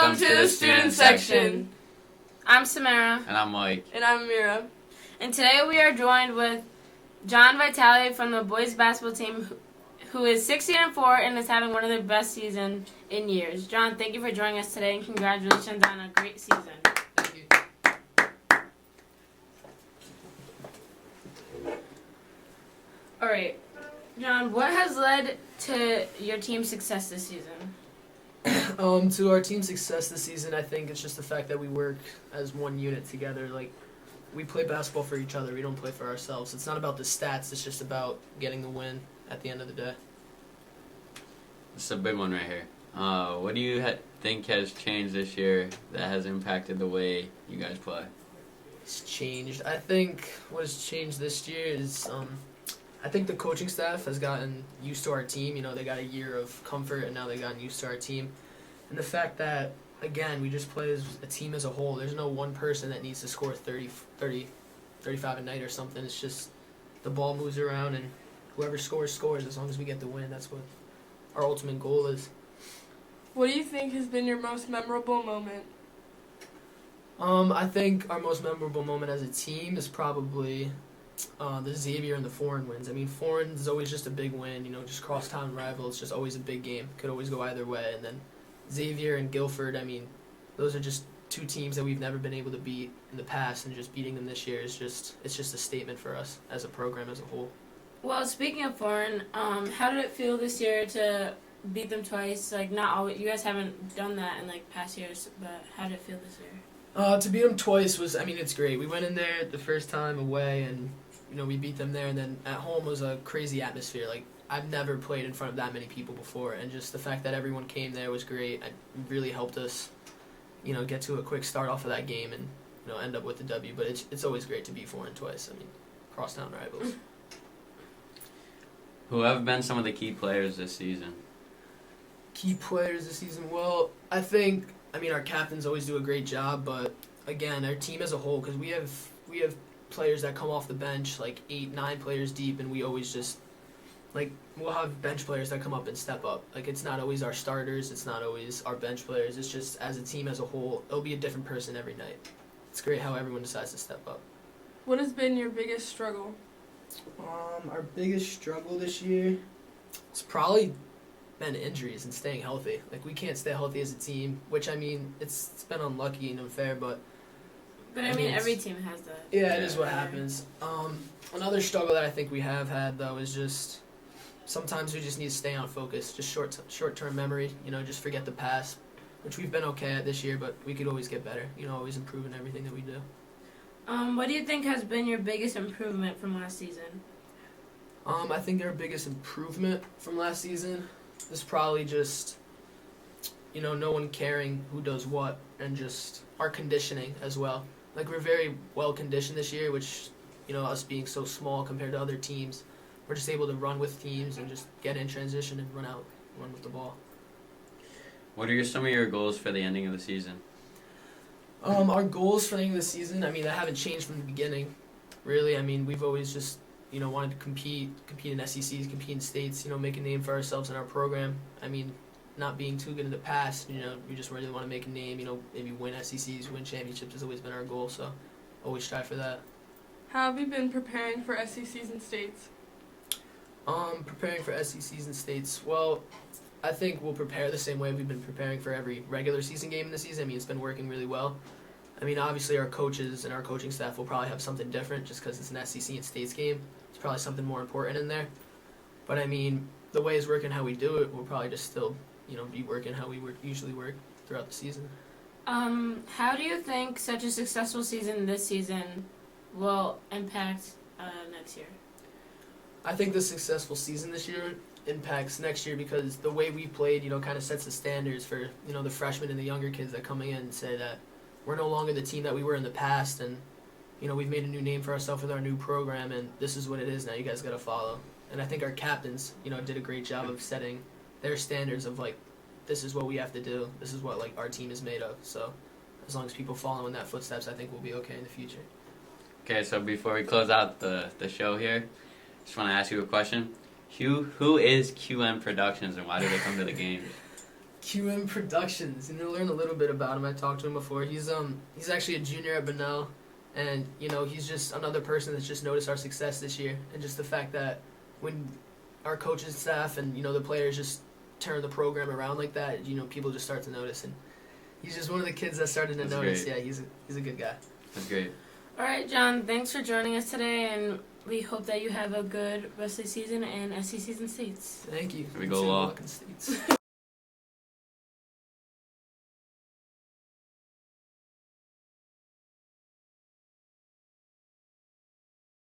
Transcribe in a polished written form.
Welcome to the student section. I'm Samara. And I'm Mike. And I'm Amira. And today we are joined with John Vitale from the boys basketball team, who is 16-4 and is having one of their best seasons in years. John, thank you for joining us today, and congratulations on a great season. Thank you. All right, John, what has led to your team's success this season? To our team's success this season, I think it's just the fact that we work as one unit together. Like, we play basketball for each other. We don't play for ourselves. It's not about the stats. It's just about getting the win at the end of the day. This is a big one right here. What do you think has changed this year that has impacted the way you guys play? It's changed. I think what has changed this year is I think the coaching staff has gotten used to our team. You know, they got a year of comfort, and now they've gotten used to our team. And the fact that, again, we just play as a team as a whole. There's no one person that needs to score 30, 35 a night or something. It's just the ball moves around, and whoever scores, scores. As long as we get the win, that's what our ultimate goal is. What do you think has been your most memorable moment? I think our most memorable moment as a team is probably the Xavier and the Foreign wins. I mean, Foreign is always just a big win, you know, just cross-town rival. It's just always a big game. Could always go either way. And then Xavier and Guilford, I mean, those are just two teams that we've never been able to beat in the past, and just beating them this year is just a statement for us as a program as a whole. Well, speaking of Foreign, how did it feel this year to beat them twice? Like, not always, you guys haven't done that in like past years, but how did it feel this year? To beat them twice was, I mean, it's great. We went in there the first time away, and you know, we beat them there, and then at home was a crazy atmosphere. Like, I've never played in front of that many people before, and just the fact that everyone came there was great. It really helped us, you know, get to a quick start off of that game and, you know, end up with the W. But it's always great to beat Foreign twice. I mean, crosstown rivals. Who have been some of the key players this season? Key players this season? Well, I mean, our captains always do a great job, but again, our team as a whole, because we have players that come off the bench, like 8, 9 players deep, and we always just, like, we'll have bench players that come up and step up. Like, it's not always our starters, it's not always our bench players, it's just as a team as a whole, it'll be a different person every night. It's great how everyone decides to step up. What has been your biggest struggle? Our biggest struggle this year, it's probably been injuries and staying healthy. Like, we can't stay healthy as a team, which, I mean, it's been unlucky and unfair, but I mean every team has that. Yeah, it is what happens. Another struggle that I think we have had, though, is just sometimes we just need to stay on focus, just short-term memory, you know, just forget the past, which we've been okay at this year, but we could always get better, you know, always improving everything that we do. What do you think has been your biggest improvement from last season? I think our biggest improvement from last season is probably just, you know, no one caring who does what, and just our conditioning as well. Like, we're very well conditioned this year, which, you know, us being so small compared to other teams, we're just able to run with teams and just get in transition and run with the ball. What are some of your goals for the ending of the season? Our goals for the end of the season, I mean, that haven't changed from the beginning, really. I mean, we've always just, you know, wanted to compete in SECs, compete in states, you know, make a name for ourselves in our program. I mean, not being too good in the past, you know, we just really want to make a name, you know, maybe win SECs, win championships has always been our goal, so always strive for that. How have you been preparing for SECs and states? Preparing for SECs and states, well, I think we'll prepare the same way we've been preparing for every regular season game in the season. I mean, it's been working really well. I mean, obviously our coaches and our coaching staff will probably have something different just because it's an SEC and states game. It's probably something more important in there. But, I mean, the way it's working, how we do it, we'll probably just still, you know, be working how we usually work throughout the season. How do you think such a successful season this season will impact next year? I think the successful season this year impacts next year because the way we played, you know, kind of sets the standards for, you know, the freshmen and the younger kids that coming in and say that we're no longer the team that we were in the past, and, you know, we've made a new name for ourselves with our new program, and this is what it is now. You guys got to follow. And I think our captains, you know, did a great job of setting their standards of, like, this is what we have to do. This is what, like, our team is made of. So as long as people follow in that footsteps, I think we'll be okay in the future. Okay, so before we close out the show here, just want to ask you a question. Who is QM Productions, and why do they come to the games? QM Productions. Learn a little bit about him. I talked to him before. He's actually a junior at Bunnell, and he's just another person that's just noticed our success this year, and just the fact that when our coaches, staff, and the players just turn the program around like that, people just start to notice, and he's just one of the kids that started to That's notice. great. Yeah, he's a good guy. That's great. All right, John, thanks for joining us today, and we hope that you have a good rest of the season and SECs and states. Thank you. Here we go, Two Law. walking states.